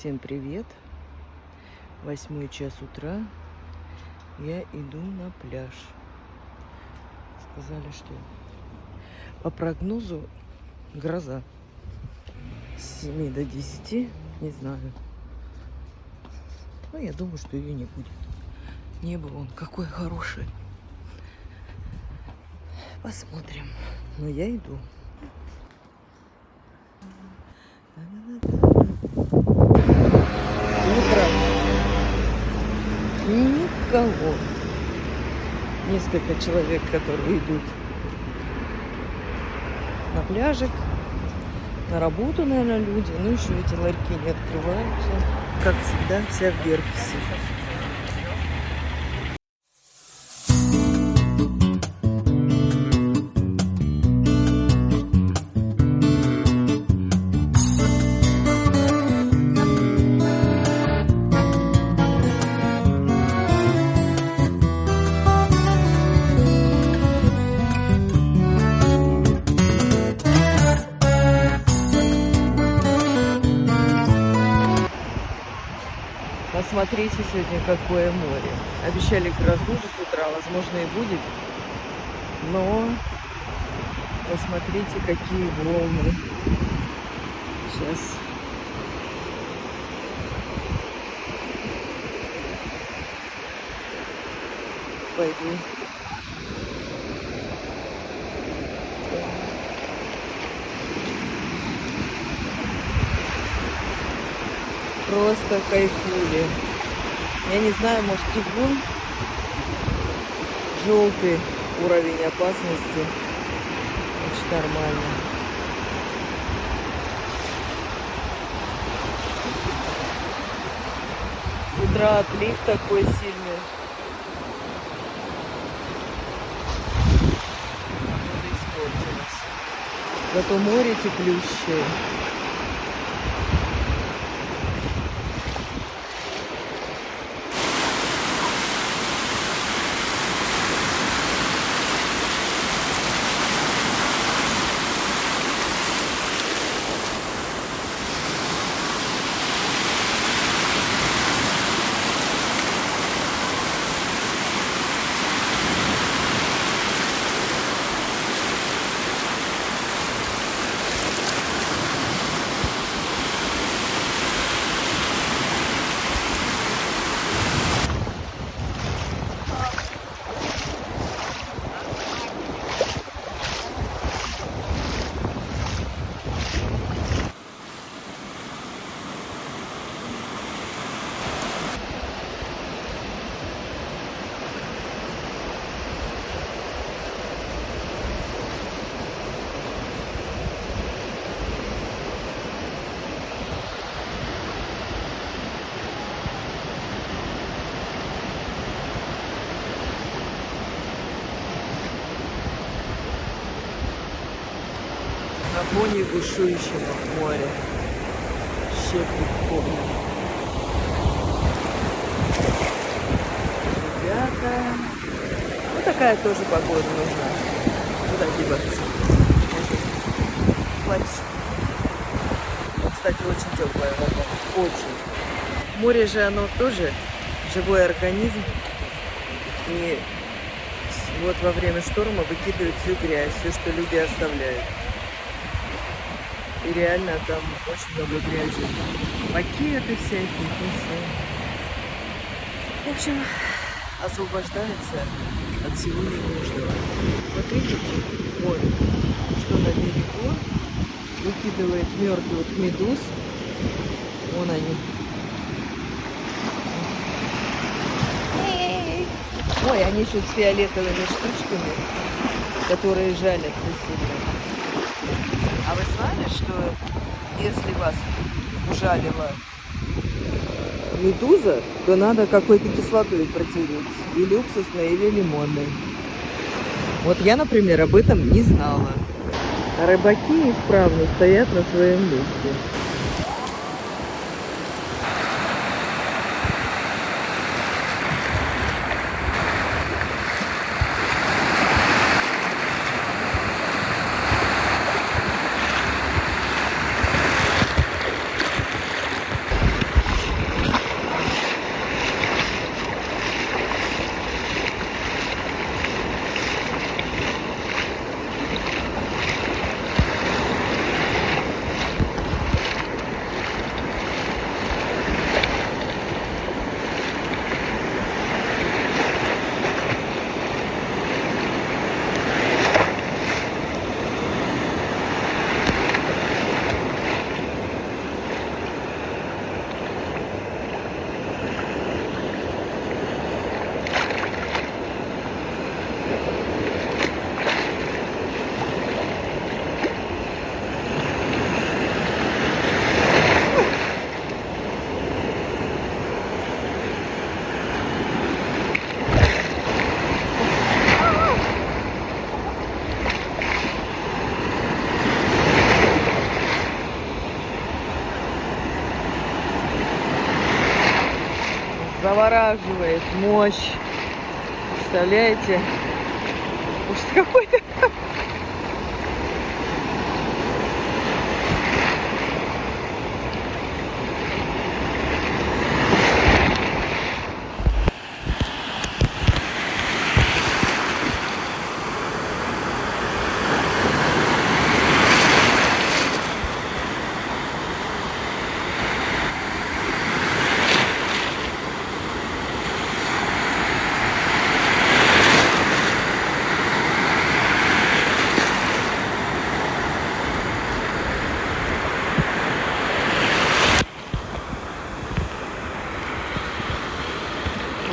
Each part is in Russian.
Всем привет! 8 час утра. Я иду на пляж. Сказали, что по прогнозу гроза с 7 до 10. Не знаю. Но я думаю, что ее не будет. Небо вон какое хорошее. Посмотрим. Но я иду. Утро. Никого. Несколько человек, которые идут на пляжик, на работу, наверное, люди. Ну, еще эти ларьки не открываются. Как всегда, вся в герпесе. Посмотрите сегодня, какое море. Обещали грозу же с утра, возможно, и будет. Но посмотрите, какие волны. Сейчас. Пойду. Просто кайфули. Я не знаю, может, тифун. Желтый уровень опасности. Очень нормально. С утра отлив такой сильный. Погода испортилась. Зато море теплющее. На фоне бушующего моря. Вообще прикольно. Ребята. Ну, такая тоже погода нужна. Куда деваться? Плачь. Кстати, очень теплая вода. Очень. Море же оно тоже живой организм. И вот во время шторма выкидывают всю грязь, все, что люди оставляют. И реально там очень много грязи. Пакеты всякие, все. В общем, освобождается от всего ненужного. Смотрите, вот, что на берегу выкидывает мертвых медуз. Вон они. Ой, они еще с фиолетовыми штучками, которые жалят сильно. А вы знали, что если вас ужалила медуза, то надо какой-то кислотой протереть. Или уксусной, или лимонной. Вот я, например, об этом не знала. А рыбаки исправно стоят на своем месте. завораживает мощь. Представляете? Ужас какой-то.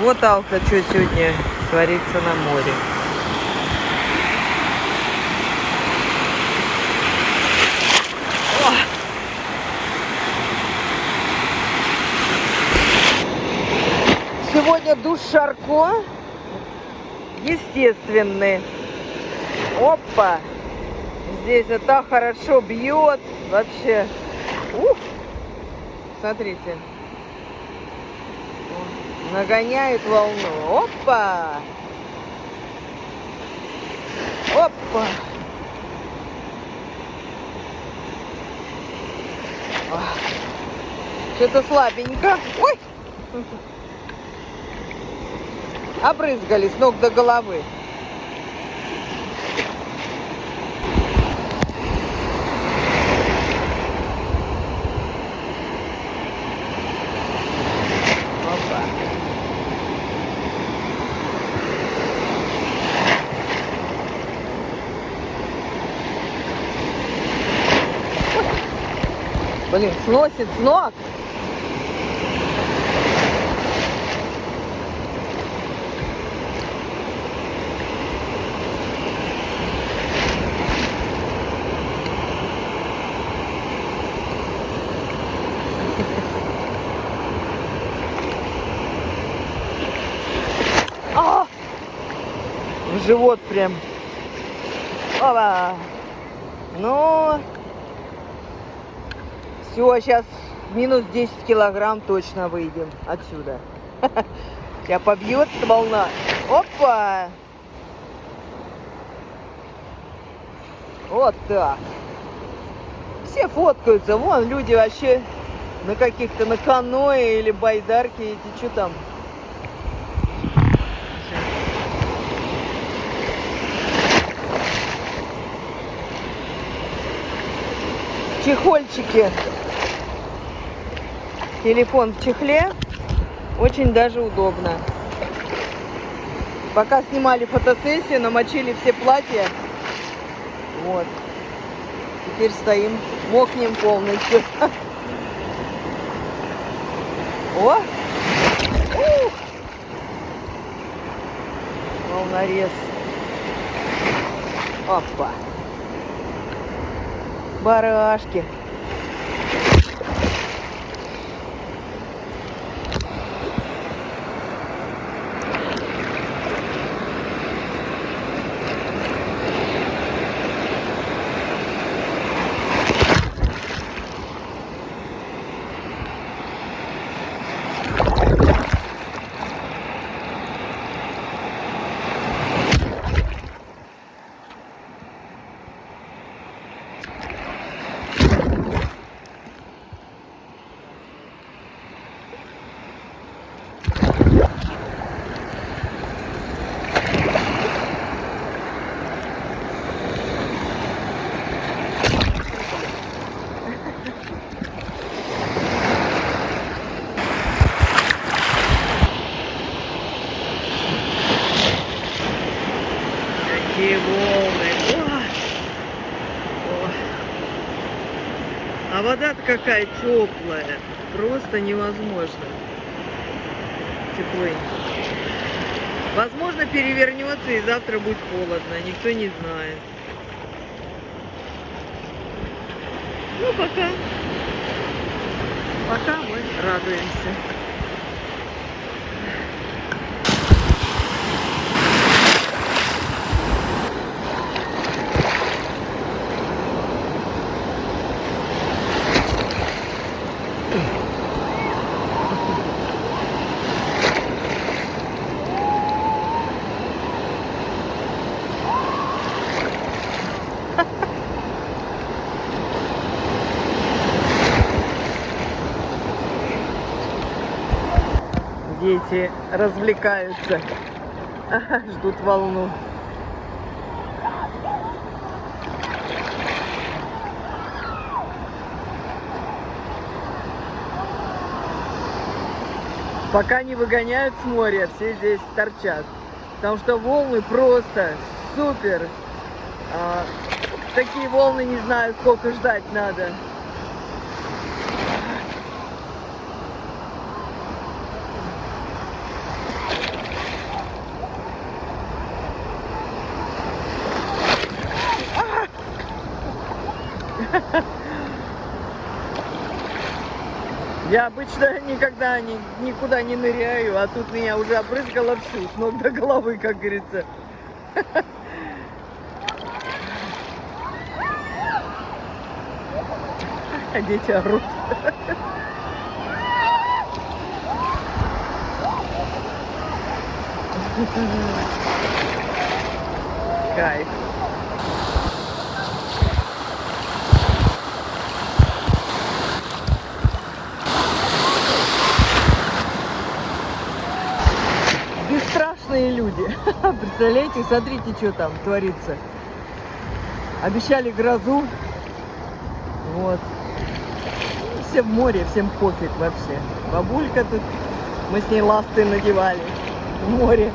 Вот, Алка, что сегодня творится на море. О! Сегодня душ Шарко естественный. Опа! Здесь это хорошо бьет. Вообще. Ух! Смотрите. Нагоняет волну. Опа! Опа! Что-то слабенько. Ой! Обрызгали с ног до головы. Блин, сносит с ног. А! В живот прям. Опа! Ну, все, сейчас минус 10 килограмм точно выйдем отсюда. Тебя побьет волна. Опа! Вот так. Все фоткаются. Вон люди вообще на каких-то, на каноэ или байдарке эти, что там? Чехольчики. Телефон в чехле. Очень даже удобно. Пока снимали фотосессию, намочили все платья. Вот. Теперь стоим, мокнем полностью. О! Ух! Волнорез. Опа! Барашки. Какие волны. О! А вода-то какая теплая. Просто невозможно. Теплый. Возможно, перевернется и завтра будет холодно. Никто не знает. Ну, пока мы радуемся. Дети развлекаются, ждут волну. Пока не выгоняют с моря, все здесь торчат. Потому что волны просто супер. Такие волны, не знаю, сколько ждать надо. Я обычно никогда никуда не ныряю, а тут меня уже обрызгало всю, с ног до головы, как говорится. Дети орут. Кайф. Бесстрашные люди. Представляете, смотрите, что там творится. Обещали грозу. Вот. Все в море, всем пофиг вообще. Бабулька тут, мы с ней ласты надевали в море.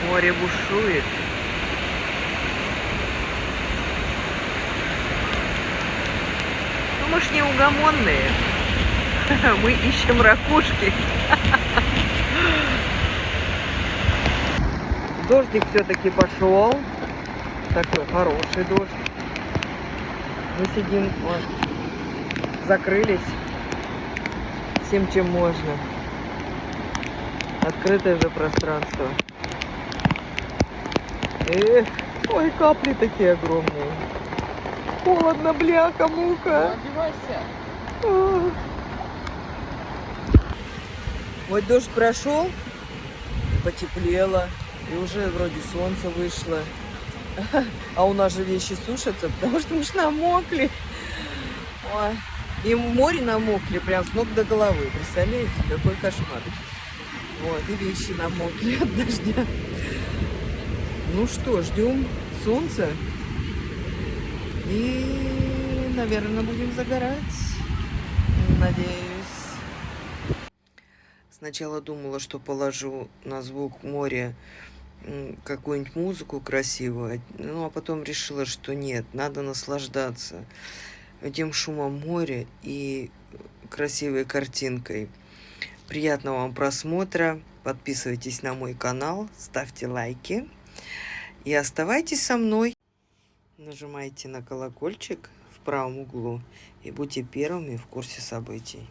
Море бушует. Ну, мы ж неугомонные. Мы ищем ракушки. Дождик все-таки пошел. Такой хороший дождь. Мы сидим, вот, закрылись всем, чем можно. Открытое же пространство. Эх, ой, капли такие огромные. Холодно, бляха, мука. Одевайся. А. Вот дождь прошел, потеплело, и уже вроде солнце вышло. А у нас же вещи сушатся, потому что мы ж намокли. Ой. И в море намокли прям с ног до головы. Представляете, какой кошмар. Вот, и вещи намокли от дождя. Ну что, ждем солнца. И, наверное, будем загорать. Надеюсь. Сначала думала, что положу на звук моря какую-нибудь музыку красивую. Ну, а потом решила, что нет, надо наслаждаться этим шумом моря и красивой картинкой. Приятного вам просмотра. Подписывайтесь на мой канал, ставьте лайки и оставайтесь со мной. Нажимайте на колокольчик в правом углу и будьте первыми в курсе событий.